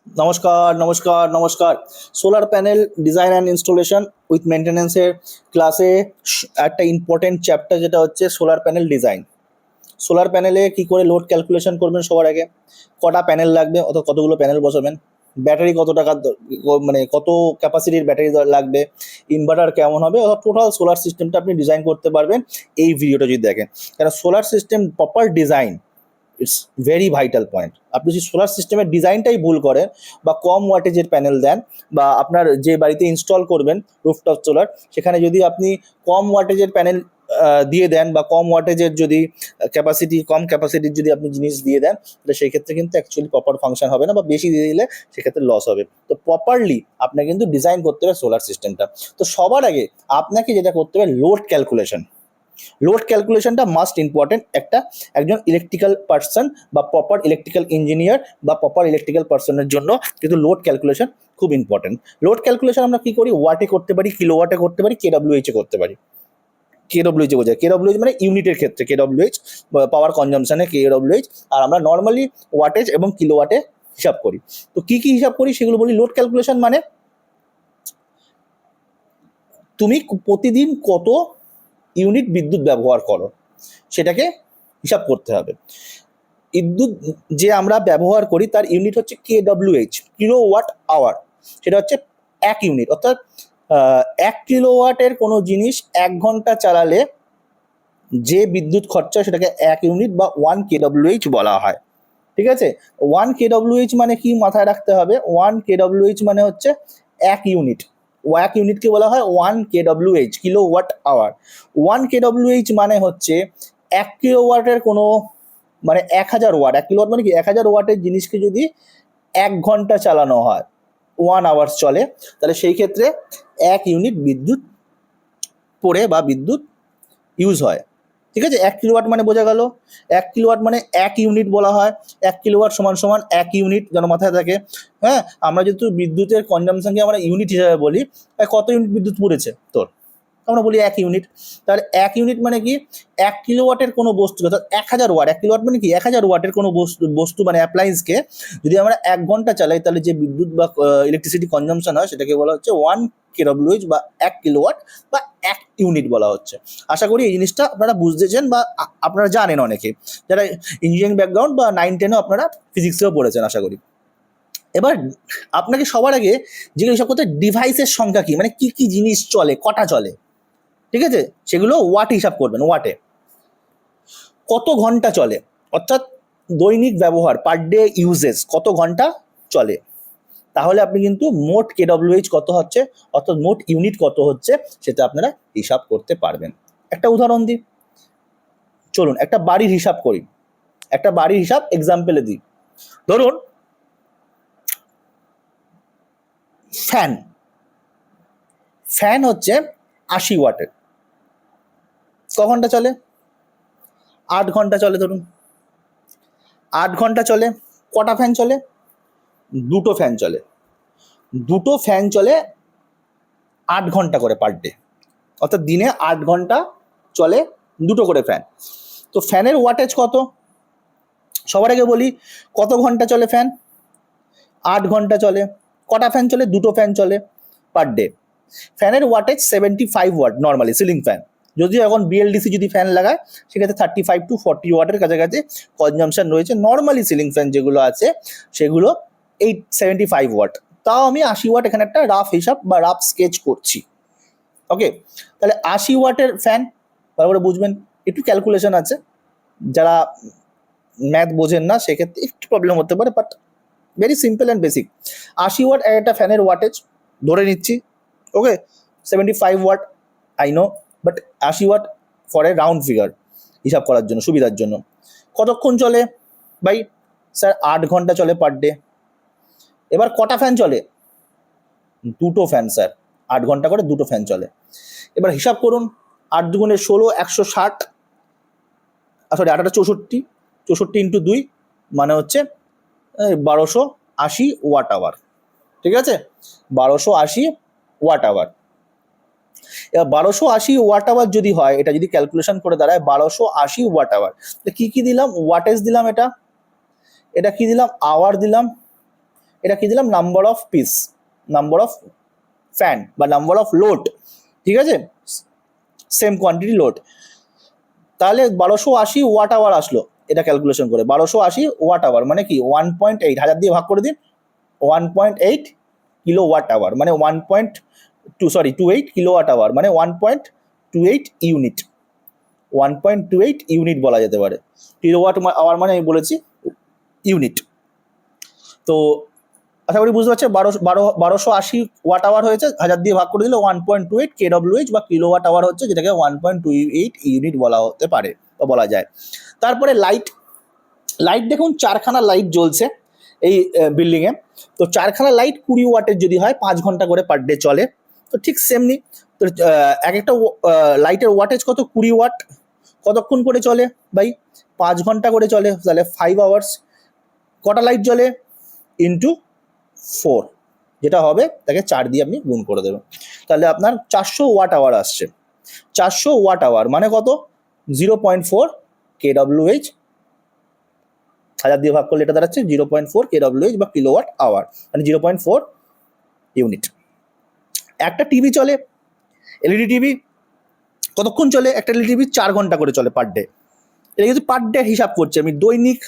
নমস্কার নমস্কার নমস্কার। Solar panel design and installation with মেনটেন্যান্সের ক্লাসে একটা ইম্পর্টেন্ট চ্যাপ্টার যেটা হচ্ছে সোলার প্যানেল ডিজাইন। সোলার প্যানেলে কি করে লোড ক্যালকুলেশন করবেন, সবার আগে কটা প্যানেল লাগবে অথবা কতগুলো প্যানেল বসাবেন, ব্যাটারি কত টাকা মানে কত ক্যাপাসিটির ব্যাটারি লাগবে, ইনভার্টার কেমন হবে, অর্থাৎ টোটাল সোলার সিস্টেমটা আপনি ডিজাইন করতে পারবেন এই ভিডিওটা যদি দেখেন। কারণ solar system proper design it's very vital point. আপনি যদি সোলার সিস্টেমের ডিজাইনটাই ভুল করেন বা কম ওয়াটেজের প্যানেল দেন, বা আপনার যে বাড়িতে ইনস্টল করবেন রুফটপ সোলার, সেখানে যদি আপনি কম ওয়াটেজের প্যানেল দিয়ে দেন বা কম ওয়াটেজের যদি কম ক্যাপাসিটির যদি আপনি জিনিস দিয়ে দেন, তাহলে সেই ক্ষেত্রে কিন্তু অ্যাকচুয়ালি প্রপার ফাংশন হবে না, বা বেশি দিয়ে দিলে সেক্ষেত্রে লস হবে। তো প্রপারলি আপনাকে কিন্তু ডিজাইন করতে হবে সোলার সিস্টেমটা। তো সবার আগে আপনাকে যেটা করতে হবে, লোড ক্যালকুলেশন। লোড ক্যালকুলেশনটা মাস্ট ইম্পর্টেন্ট একজন ইলেকট্রিক্যাল পার্সন বা প্রপার ইলেকট্রিক্যাল ইঞ্জিনিয়ার বা প্রপার ইলেকট্রিক্যাল পার্সনের জন্য কিন্তু লোড ক্যালকুলেশন খুব ইম্পর্টেন্ট। লোড ক্যালকুলেশন আমরা কি করি, ওয়াটে করতে পারি, কিলোওয়াটে করতে পারি, কেডব্লিউএইচ এ করতে পারি। কেডব্লিউএইচ বোঝায়, কেডব্লিউএইচ মানে ইউনিটের ক্ষেত্রে কেডব্লিউএইচ, পাওয়ার কনজাম্পশনে কেডব্লিউএইচ, আর আমরা নর্মালি ওয়াটেজ এবং কিলোওয়াটে হিসাব করি। তো কি কি হিসাব করি সেগুলো বলি। লোড ক্যালকুলেশন মানে তুমি প্রতিদিন কত ইউনিট বিদ্যুৎ ব্যবহার করো সেটাকে হিসাব করতে হবে। বিদ্যুৎ যে আমরা ব্যবহার করি তার ইউনিট হচ্ছে কেডব্লিউএইচ, কিলোওয়াট আওয়ার। সেটা হচ্ছে এক ইউনিট, অর্থাৎ 1 কিলোওয়াটের কোনো জিনিস 1 ঘন্টা চালালে যে বিদ্যুৎ খরচা সেটাকে 1 ইউনিট বা 1 কেডব্লিউএইচ বলা হয়। ঠিক আছে, 1 কেডব্লিউএইচ মানে কি মাথায় রাখতে হবে, 1 কেডব্লিউএইচ মানে হচ্ছে 1 ইউনিট। 1 ইউনিটকে বলা হয় 1 কেডব্লিউএইচ, কিলোওয়াট আওয়ার। 1 কেডব্লিউএইচ মানে হচ্ছে 1 কিলোওয়াটের কোনো মানে 1000 ওয়াট। 1 কিলোওয়াট মানে কি, 1000 ওয়াটের জিনিসকে যদি 1 ঘন্টা চালানো হয়, 1 আওয়ার্স চলে, তাহলে সেই ক্ষেত্রে 1 ইউনিট বিদ্যুৎ পড়ে বা বিদ্যুৎ ইউজ হয়। ঠিক আছে, 1 কিলোওয়াট মানে বোঝা গেল, 1 কিলোওয়াট মানে 1 ইউনিট বলা হয়। 1 কিলোওয়াট সমান সমান 1 ইউনিট, যেন মাথায় থাকে। হ্যাঁ, আমরা যেহেতু বিদ্যুতের কনজাম্পশনকে আমরা ইউনিট হিসাবে বলি, কত ইউনিট বিদ্যুৎ পড়েছে তোর, আমরা বলি 1 ইউনিট। তাহলে 1 ইউনিট মানে কি, 1 কিলোওয়াটের কোনো বস্তু, অর্থাৎ 1000 ওয়াট। 1 কিলোওয়াট মানে কি, 1000 ওয়াটের কোনো বস্তু মানে অ্যাপ্লায়েন্সকে যদি আমরা 1 ঘন্টা চালাই, তাহলে যে বিদ্যুৎ বা ইলেকট্রিসিটি কনজাম্পশন হয় সেটাকে বলা হচ্ছে 1 কেডব্লিউএইচ বা 1 কিলোওয়াট বা 1 ইউনিট বলা হচ্ছে। আশা করি এই জিনিসটা আপনারা বুঝতেছেন বা আপনারা জানেন, অনেকে যারা ইঞ্জিনিয়ারিং ব্যাকগ্রাউন্ড বা 9-10ও আপনারা ফিজিক্সেও পড়েছেন আশা করি। এবার আপনাকে সবার আগে জিজ্ঞাসা করতে, ডিভাইসের সংখ্যা কি, মানে কি কি জিনিস চলে, কটা চলে। ঠিক আছে, সেগুলো ওয়াট হিসাব করবেন, ওয়াটে। কত ঘন্টা চলে, অর্থাৎ দৈনিক ব্যবহার, পার ডে ইউজেস কত ঘন্টা চলে, তাহলে আপনি কিন্তু মোট কেডব্লিউএইচ কত হচ্ছে, অর্থাৎ মোট ইউনিট কত হচ্ছে, সেটা আপনারা হিসাব করতে পারবেন। একটা উদাহরণ দিই, চলুন একটা বাড়ির হিসাব করি। একটা বাড়ির হিসাব এক্সাম্পলে দিই। ধরুন ফ্যান, ফ্যান হচ্ছে 80 ওয়াটের। ক ঘন্টা চলে, 8 ঘন্টা চলে। ধরুন 8 ঘন্টা চলে। কটা ফ্যান চলে, দুটো ফ্যান চলে। দুটো ফ্যান চলে 8 ঘন্টা করে পার ডে, অর্থাৎ দিনে 8 ঘন্টা চলে দুটো করে ফ্যান। তো ফ্যানের ওয়াটেজ কত, সবার আগে বলি কত ঘন্টা চলে ফ্যান, 8 ঘন্টা চলে। কটা ফ্যান চলে, দুটো ফ্যান চলে পার ডে। ফ্যানের wattage 75 watt, normally ceiling fan. যদিও এখন বিএলডিসি যদি ফ্যান লাগায় সেক্ষেত্রে 35 to 40 ওয়াটের কাছাকাছি কনজাম্পশন রয়েছে। নর্মালি সিলিং ফ্যান যেগুলো আছে সেগুলো 75 ওয়াট। তাও আমি 80 ওয়াট এখানে একটা রাফ হিসাব বা রাফ স্কেচ করছি। ওকে, তাহলে 80 ওয়াটের ফ্যান, তারপরে বুঝবেন একটু ক্যালকুলেশন আছে, যারা ম্যাথ বোঝেন না সেক্ষেত্রে একটু প্রবলেম হতে পারে, but very simple and basic. 80 watt একটা ফ্যানের ওয়াটেজ ধরে নিচ্ছি। Okay, 75 watt I know, but 80 watt for a round figure, হিসাব করার জন্য সুবিধার জন্য। কতক্ষণ চলে ভাই, স্যার 8 ঘন্টা চলে পার ডে। এবার কটা ফ্যান চলে, দুটো ফ্যান স্যার, 8 ঘন্টা করে দুটো ফ্যান চলে। এবার হিসাব করুন, 8 × 2 = 16, 160, সরি 8 × 8 = 64, 64 × 2 মানে হচ্ছে 1280 ওয়াট আওয়ার। ঠিক আছে, 1280 ওয়াট আওয়ার। এবার 1280 ওয়াট আওয়ার যদি হয়, এটা যদি ক্যালকুলেশন করে দাঁড়ায় 1280 ওয়াট আওয়ার, কি কি দিলাম, ওয়াটেজ দিলাম, এটা কি দিলাম, আওয়ার দিলাম, এটা কি দিলাম, number of piece, number of fan বা নাম্বার অফ লোড, ঠিক আছে, সেম কোয়ান্টিটি লোড। তাহলে 1280 ওয়াট আওয়ার আসলো, এটা ক্যালকুলেশন করে 1280 ওয়াট আওয়ার মানে কি 1.8, 1000 দিয়ে ভাগ করে দিন, 1.8 কিলো ওয়াট আওয়ার মানে 1.28 কিলো ওয়াট আওয়ার মানে 1.28 ইউনিট, 1.28 ইউনিট বলা যেতে পারে। কিলো ওয়াট আওয়ার মানে আমি বলেছি ইউনিট। তো আশা করি বুঝতে পারছি, 1280 ওয়াট আওয়ার হয়েছে, 1000 দিয়ে ভাগ করে দিলে 1.28 কেডব্লিউএইচ বা কিলো ওয়াট আওয়ার হচ্ছে, যেটাকে 1.28 ইউনিট বলা হতে পারে বা বলা যায়। তারপরে লাইট, লাইট দেখুন 4খানা লাইট জ্বলছে এই বিল্ডিংয়ে। তো 4খানা লাইট 20 ওয়াটের যদি হয়, 5 ঘন্টা করে পার ডে চলে। তো ঠিক সেমনি, তো এক একটা লাইটের ওয়াটেজ কত, 20 ওয়াট, কতক্ষণ করে চলে ভাই, 5 ঘন্টা করে চলে, তাহলে 5 আওয়ার্স। কটা লাইট জ্বলে, ইন্টু 4, যেটা হবে তাকে 4 দিয়ে আপনি গুণ করে দেবেন, তাহলে আপনার 400 ওয়াট আওয়ার আসছে। 400 ওয়াট আওয়ার মানে কত, 0.4 কেডব্লিউএইচ, 1000 দিয়ে ভাগ করলে এটা দাঁড়াচ্ছে 0.4 কেডব্লিউএইচ বা কিলোওয়াট আওয়ার, মানে 0.4 ইউনিট। একটা টিভি চলে, এলইডি টিভি, কতক্ষণ চলে, একটা এলইডি টিভি 4 ঘন্টা করে চলে পার ডে। এটা কিন্তু পার ডে হিসাব করছি আমি, দৈনিক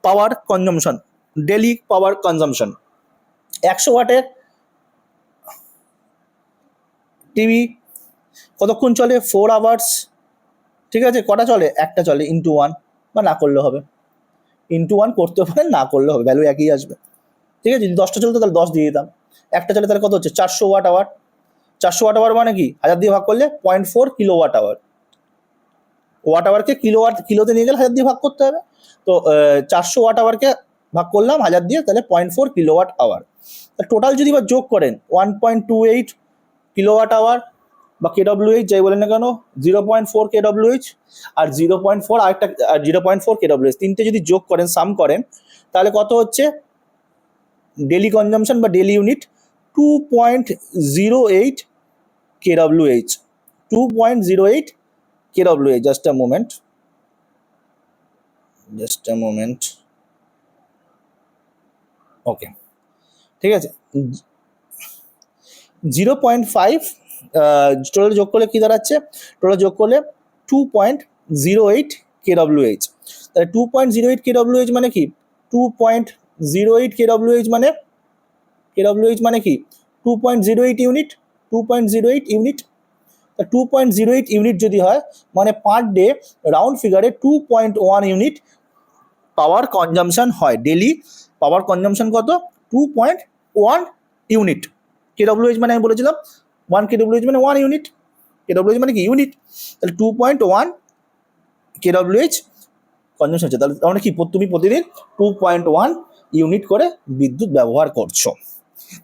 power consumption, daily power consumption. 100 ওয়াটের টিভি কতক্ষণ চলে, 4 আওয়ার্স, ঠিক আছে, কটা চলে, একটা চলে, ইন্টু 1 বা না করলে হবে, ইন্টু 1 করতে পারেন, না করলে হবে, ভ্যালু একই আসবে, ঠিক আছে। যদি 10টা চলতো তাহলে 10 দিয়ে দিতাম, একটা চলে তাহলে কত হচ্ছে, 400 ওয়াট আওয়ার। 400 ওয়াট আওয়ার মানে কি, 1000 দিয়ে ভাগ করলে 0.4 কিলো ওয়াট আওয়ার, ওয়াট আওয়ারকে কিলোতে নিয়ে গেলে 1000 দিয়ে ভাগ করতে হবে। তো 400 ওয়াট আওয়ারকে ভাগ করলাম 1000 দিয়ে, তাহলে 0.4 কিলো ওয়াট আওয়ার। টোটাল যদি বা যোগ করেন 1.28 কিলো ওয়াট আওয়ার বা কেডব্লিউএইচ যাই বলেন না কেন, 0.4 কেডব্লিউএইচ আর 0.4 আরেকটা, আর 0.4 কেডব্লিউএইচ, তিনটে যদি যোগ করেন, সাম করেন, তাহলে কত হচ্ছে ডেলি কনজামশন বা daily unit, 2.08 KWH, 2.08 KWH. Just a moment, okay, ঠিক আছে। 0.5 টোটাল যোগ করলে কি দাঁড়াচ্ছে, টোটাল যোগ করলে 2.08 কেডব্লিউএইচ। তাহলে 2.08 কেডব্লিউএইচ মানে কি, 2.08 কেডব্লিউএইচ মানে, কেডব্লিউএইচ মানে কি 2.08 ইউনিট, 2.08 ইউনিট। 2.08 ইউনিট যদি হয় মানে পার ডে রাউন্ড ফিগারে 2.1 ইউনিট পাওয়ার কনজামশন হয়, ডেলি পাওয়ার কনজামশন কত, 2.1 ইউনিট। কেডব্লিউএইচ মানে আমি বলেছিলাম 1 কেডব্লিউএইচ মানে 1 ইউনিট, কেডব্লিউএইচ মানে কি ইউনিট, তাহলে 2.1 কেডব্লিউএইচ কনজামশন হচ্ছে। তাহলে মানে কি, তুমি প্রতিদিন 2.1 ইউনিট করে বিদ্যুৎ ব্যবহার করছো।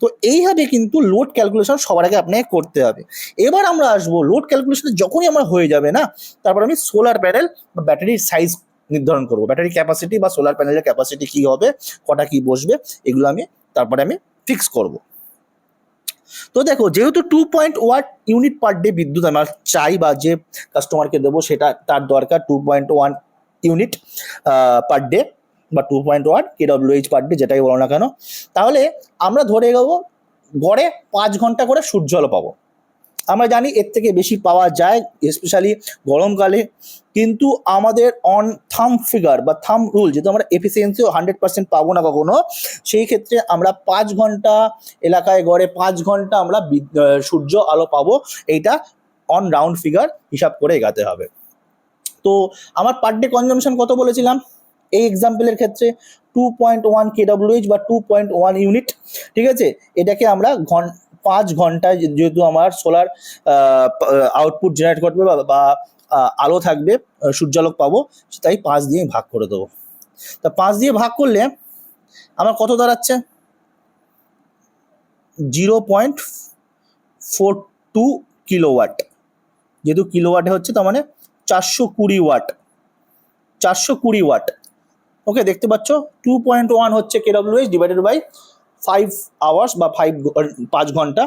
তো এইভাবে কিন্তু লোড ক্যালকুলেশন সবার আগে আপনাকে করতে হবে। এবার আমরা আসবো লোড ক্যালকুলেশনে, যখনই আমার হয়ে যাবে না, তারপর আমি সোলার প্যানেল বা ব্যাটারির সাইজ নির্ধারণ করবো, ব্যাটারি ক্যাপাসিটি বা সোলার প্যানেলের ক্যাপাসিটি কী হবে, কটা কি বসবে, এগুলো আমি তারপরে আমি ফিক্স করব। তো দেখো, যেহেতু 2.1 ইউনিট পার ডে বিদ্যুৎ আমার চাই বা যে কাস্টমারকে দেবো সেটা তার দরকার 2.1 ইউনিট পার ডে বা 2.1 কেডব্লিউএইচ পার ডে, যেটাই বলো না কেন, তাহলে আমরা ধরে নেবো গড়ে 5 ঘন্টা করে সূর্যালো পাবো। আমরা জানি এর থেকে বেশি পাওয়া যায়, স্পেশালি গরমকালে, কিন্তু আমাদের অন থাম ফিগার বা থাম রুল, যেহেতু আমরা এফিসিয়েন্সিও 100% পাবো না কখনো, সেই ক্ষেত্রে আমরা 5 ঘন্টা এলাকায় গড়ে 5 ঘন্টা আমরা সূর্য আলো পাবো, এইটা অন রাউন্ড ফিগার হিসাব করে এগাতে হবে। তো আমার পার ডে কনজামশন কত বলেছিলাম এই এক্সাম্পলের ক্ষেত্রে, 2.1 কেডব্লিউএইচ বা 2.1 ইউনিট, ঠিক আছে। এটাকে আমরা 5 ঘন্টায়, যেহেতু আমার সোলার আউটপুট জেনারেট করবে বা আলো থাকবে, সূর্যালোক পাবো, তাই 5 দিয়ে ভাগ করে দেবো। তা 5 দিয়ে ভাগ করলে আমার কত দাঁড়াচ্ছে, 0.42 কিলোওয়াট, যেহেতু কিলোওয়াটে হচ্ছে তার মানে 420 ওয়াট, 420 ওয়াট। ওকে, দেখতে পাচ্ছ 2.1 হচ্ছে কেডব্লিউএইচ ডিভাইডেড বাই 5 আওয়ার্স বা 5 ঘন্টা,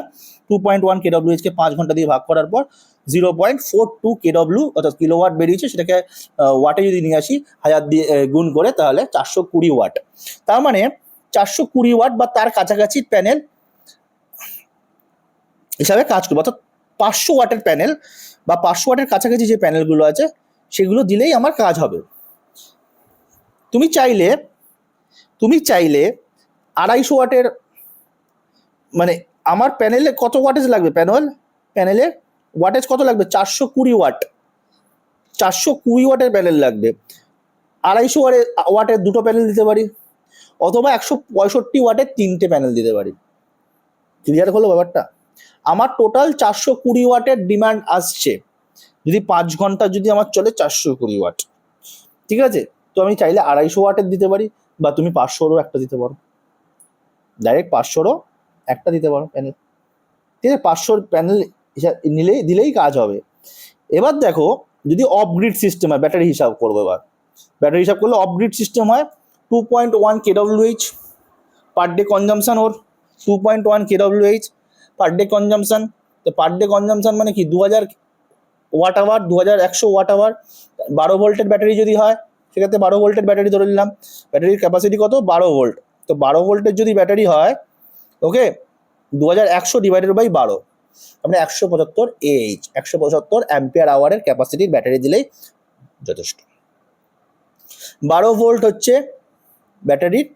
2.1 কেডব্লিউএইচকে 5 ঘন্টা দিয়ে ভাগ করার পর 0.42 কেডব্লিউ অর্থাৎ কিলোওয়াট বেরিয়েছে, সেটাকে ওয়াটে যদি নিয়ে আসি 1000 দিয়ে গুণ করে, তাহলে 420 ওয়াট। তার মানে 420 ওয়াট বা তার কাছাকাছি প্যানেল হিসাবে কাজ করবে, অর্থাৎ 500 ওয়াটের প্যানেল বা 500 ওয়াটের কাছাকাছি যে প্যানেলগুলো আছে সেগুলো দিলেই আমার কাজ হবে। তুমি চাইলে 250 ওয়াটের, মানে আমার প্যানেলে কত ওয়াটেজ লাগবে, প্যানেলে ওয়াটেজ কত লাগবে, 420 ওয়াট, 420 ওয়াটের প্যানেল লাগবে। 250 ওয়াটের দুটো প্যানেল দিতে পারি, অথবা 165 ওয়াটের 3টে প্যানেল দিতে পারি। ক্লিয়ার হলো ব্যাপারটা? আমার টোটাল 420 ওয়াটের ডিমান্ড আসছে, যদি 5 ঘন্টা যদি আমার চলে 420 ওয়াট, ঠিক আছে? তো আমি চাইলে 250 ওয়াটের দিতে পারি, বা তুমি 500রও একটা দিতে পারো, ডাইরেক্ট 500রও একটা দিতে পারো প্যানেল, ঠিক আছে? 500 প্যানেল দিলেই কাজ হবে। এবার দেখো, যদি অফ গ্রিড সিস্টেম হয়, ব্যাটারি হিসাব করবো। এবার ব্যাটারি হিসাব করলে অফ গ্রিড সিস্টেম হয় 2.1 kWh পার ডে কনজামশন, ওর 2.1 kWh পার ডে কনজামশন। তো পার ডে কনজামশন মানে কি, 2000 ওয়াট আওয়ার, 2100 ওয়াট আওয়ার। 12 ভোল্টের ব্যাটারি যদি হয়, সেক্ষেত্রে 12 ভোল্টের ব্যাটারি ধরে নিলাম, ব্যাটারির ক্যাপাসিটি কত, 12 ভোল্ট। তো 12 ভোল্টের যদি ব্যাটারি হয়, ওকে, 2100 ডিভাইডেড বাই 12, আমরা 175 AH, 175 অ্যাম্পিয়ার আওয়ারের ক্যাপাসিটির ব্যাটারি দিলেই যথেষ্ট। 12 ভোল্ট হচ্ছে ব্যাটারির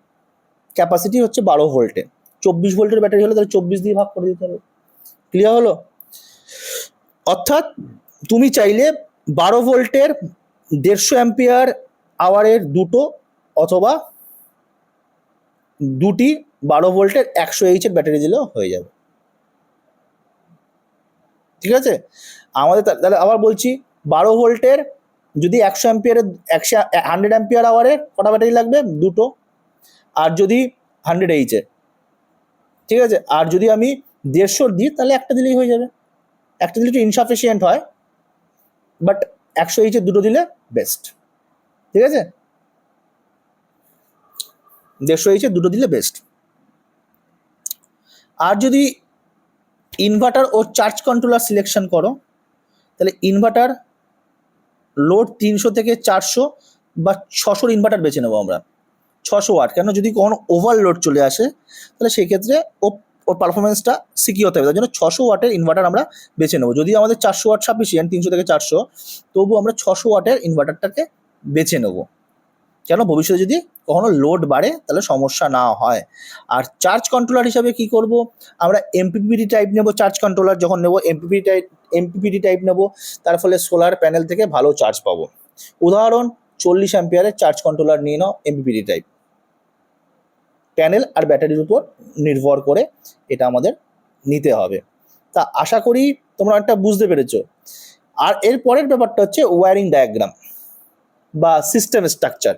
ক্যাপাসিটি, হচ্ছে 12 ভোল্টে। 24 ভোল্টের ব্যাটারি হলে তাহলে 24 দিয়ে ভাগ করে দিতে হবে। ক্লিয়ার হলো? অর্থাৎ তুমি চাইলে 12 ভোল্টের 150 অ্যাম্পিয়ার আওয়ারের দুটো, অথবা দুটি 12 ভোল্টের 100 AH এর ব্যাটারি দিলেও হয়ে যাবে, ঠিক আছে? আমাদের তাহলে আবার বলছি, 12 ভোল্টের যদি 100 অ্যাম্পিয়ারের 100 অ্যাম্পিয়ার আওয়ারের কটা ব্যাটারি লাগবে, দুটো। আর যদি 100 AH এর, ঠিক আছে? আর যদি আমি 150 দিই, তাহলে একটা দিলেই হয়ে যাবে। একটা দিলে একটু ইনসাফিসিয়েন্ট হয়, বাট 100 AH এর দুটো দিলে বেস্ট, ঠিক আছে? 150 AH এর দুটো দিলে বেস্ট। আর যদি ইনভার্টার ও চার্জ কন্ট্রোলার সিলেকশন করো, তাহলে ইনভার্টার লোড 300 থেকে 400 বা 600 ইনভার্টার বেছে নেবো আমরা। 600 ওয়াট, কেন, যদি কোনো ওভারলোড চলে আসে তাহলে সেই ক্ষেত্রে ওর পারফরমেন্সটা সিকিউর হতে হবে, তার জন্য 600 ওয়াটের ইনভার্টার আমরা বেছে নেবো। যদি আমাদের 400 ওয়াট সাফিসিয়েন্ট, 300 থেকে 400, তবু আমরা 600 ওয়াটের ইনভার্টারটাকে বেছে নেবো, কেন, ভবিষ্যতে যদি কখনো লোড বাড়ে তাহলে সমস্যা না হয়। আর চার্জ কন্ট্রোলার হিসাবে কি করব, আমরা এমপিপিটি টাইপ নেব। চার্জ কন্ট্রোলার যখন নেব, এমপিপিটি টাইপ নেব, তার ফলে সোলার প্যানেল থেকে ভালো চার্জ পাবো। উদাহরণ, 40 অ্যাম্পিয়ারের চার্জ কন্ট্রোলার নিয়ে নাও, এমপিপিটি টাইপ। প্যানেল আর ব্যাটারির উপর নির্ভর করে এটা আমাদের নিতে হবে। তা আশা করি তোমরা একটা বুঝতে পেরেছো। আর এর পরের ব্যাপারটা হচ্ছে ওয়্যারিং ডায়াগ্রাম বা সিস্টেম স্ট্রাকচার।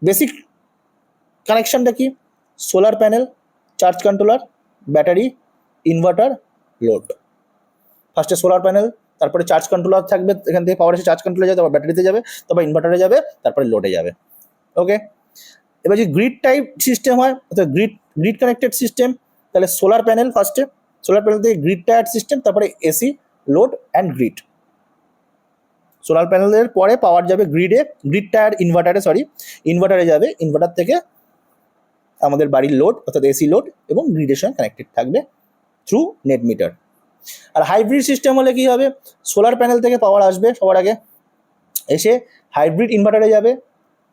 বেসিক কানেকশনটা কি, solar panel, charge controller, battery, inverter, load. ফার্স্টে সোলার প্যানেল, তারপরে চার্জ কন্ট্রোলার থাকবে, এখান থেকে পাওয়ার এসে চার্জ কন্ট্রোলারে যাবে, তারপর ব্যাটারিতে যাবে, তারপর ইনভার্টারে যাবে, তারপরে লোডে যাবে। ওকে, এবার যদি গ্রিড টাইপ সিস্টেম হয়, অর্থাৎ গ্রিড কানেক্টেড সিস্টেম, তাহলে সোলার প্যানেল ফার্স্টে, সোলার প্যানেল থেকে গ্রিড টায়ার সিস্টেম, তারপরে AC, load and greed. Solar প্যানেলের পরে পাওয়ার যাবে গ্রিড টায়ার ইনভার্টারে যাবে, ইনভার্টার থেকে আমাদের বাড়ির লোড অর্থাৎ এসি লোড এবং গ্রিডের সঙ্গে কানেক্টেড থাকবে থ্রু নেট মিটার। আর হাইব্রিড সিস্টেম হলে কি হবে, সোলার প্যানেল থেকে পাওয়ার আসবে সবার আগে, এসে হাইব্রিড ইনভার্টারে যাবে,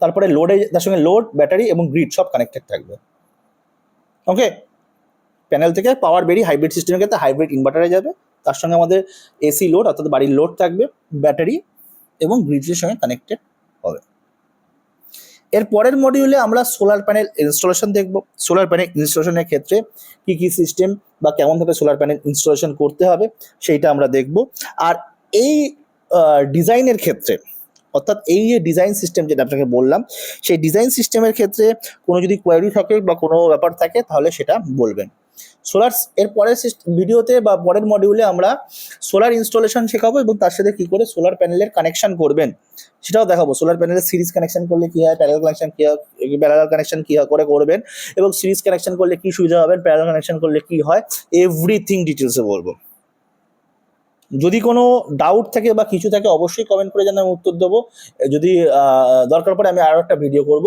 তারপরে লোডে, তার সঙ্গে লোড, ব্যাটারি এবং গ্রিড সব কানেক্টেড থাকবে। ওকে, প্যানেল থেকে পাওয়ার বেরিয়ে হাইব্রিড সিস্টেমের ক্ষেত্রে হাইব্রিড ইনভার্টারে যাবে, তার সঙ্গে আমাদের এসি লোড অর্থাৎ বাড়ির লোড থাকবে, ব্যাটারি এবং গ্রিডের সঙ্গে কানেক্টেড হবে। এর পরের মডিউলে আমরা সোলার প্যানেল ইনস্টলেশন দেখব। সোলার প্যানেল ইনস্টলেশনের ক্ষেত্রে কি কি সিস্টেম বা কেমনভাবে সোলার প্যানেল ইনস্টলেশন করতে হবে সেইটা আমরা দেখব। আর এই ডিজাইনের ক্ষেত্রে, অর্থাৎ এই যে ডিজাইন সিস্টেম যেটা আপনাকে বললাম, সেই ডিজাইন সিস্টেমের ক্ষেত্রে কোনো যদি কোয়ারি থাকে বা কোনো ব্যাপার থাকে তাহলে সেটা বলবেন। সোলার এর পরের ভিডিওতে বা পরের মডিউলে আমরা সোলার ইনস্টলেশন শেখাবো এবং তার সাথে কী করে সোলার প্যানেলের কানেকশন করবেন সেটাও দেখাবো। সোলার প্যানেলের সিরিজ কানেকশন করলে কী হয়, প্যারালাল কানেকশন কী করে করবেন, এবং সিরিজ কানেকশন করলে কী সুবিধা হবেন, প্যারালাল কানেকশন করলে কী হয়, এভরিথিং ডিটেলসে বলবো। যদি কোনো ডাউট থাকে বা কিছু থাকে অবশ্যই কমেন্ট করে জানান, আমি উত্তর দেবো। যদি দরকার পড়ে আমি আরও একটা ভিডিও করব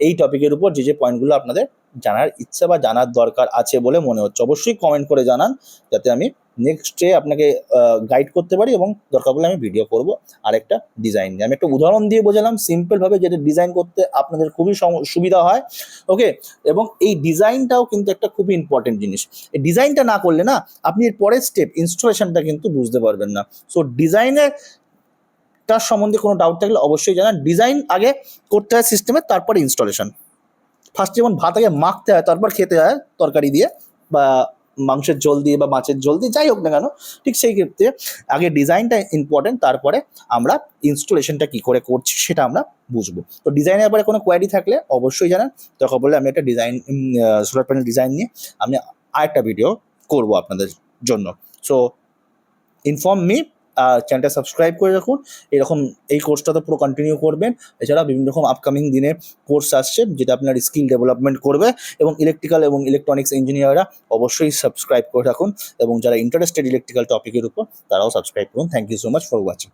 এই টপিকের উপর, যে পয়েন্টগুলো আপনাদের জানার ইচ্ছা বা জানার দরকার আছে বলে মনে হচ্ছে, অবশ্যই কমেন্ট করে জানান, যাতে আমি নেক্সটে আপনাকে গাইড করতে পারি, এবং দরকার পড়লে আমি ভিডিও করব আরেকটা ডিজাইন নিয়ে। আমি একটা উদাহরণ দিয়ে বোঝালাম সিম্পলভাবে, যেটা ডিজাইন করতে আপনাদের খুবই সুবিধা হয়। ওকে, এবং এই ডিজাইনটাও কিন্তু একটা খুবই ইম্পর্টেন্ট জিনিস। এই ডিজাইনটা না করলে না আপনি এর পরের স্টেপ ইনস্টলেশনটা কিন্তু বুঝতে পারবেন না। সো ডিজাইনের তার সম্বন্ধে কোনো ডাউট থাকলে অবশ্যই জানান। ডিজাইন আগে করতে হয় সিস্টেমে, তারপরে ইনস্টলেশন। ফার্স্ট যেমন ভাত আগে মাখতে হয়, তারপর খেতে হয় তরকারি দিয়ে বা মাংসের ঝোল দিয়ে বা মাছের ঝোল দিয়ে, যাই হোক না কেন, ঠিক সেই ক্ষেত্রে আগে ডিজাইনটা ইম্পর্টেন্ট, তারপরে আমরা ইনস্টলেশনটা কী করে করছি সেটা আমরা বুঝবো। তো ডিজাইনের ব্যাপারে কোনো কোয়ারি থাকলে অবশ্যই জানান, দরকার পড়লে আমি একটা ডিজাইন সোলার প্যানেল ডিজাইন নিয়ে আমি আরেকটা ভিডিও করব আপনাদের জন্য। সো ইনফর্ম মি, চ্যানেলটা সাবস্ক্রাইব করে রাখুন। এরকম এই কোর্সটা তো পুরো কন্টিনিউ করবেন। এছাড়া বিভিন্ন রকম আপকামিং দিনে কোর্স আসছে যেটা আপনার স্কিল ডেভেলপমেন্ট করবে, এবং ইলেকট্রিক্যাল এবং ইলেকট্রনিক্স ইঞ্জিনিয়াররা অবশ্যই সাবস্ক্রাইব করে রাখুন, এবং যারা ইন্টারেস্টেড ইলেকট্রিক্যাল টপিকের উপর তারাও সাবস্ক্রাইব করুন। Thank you so much for watching.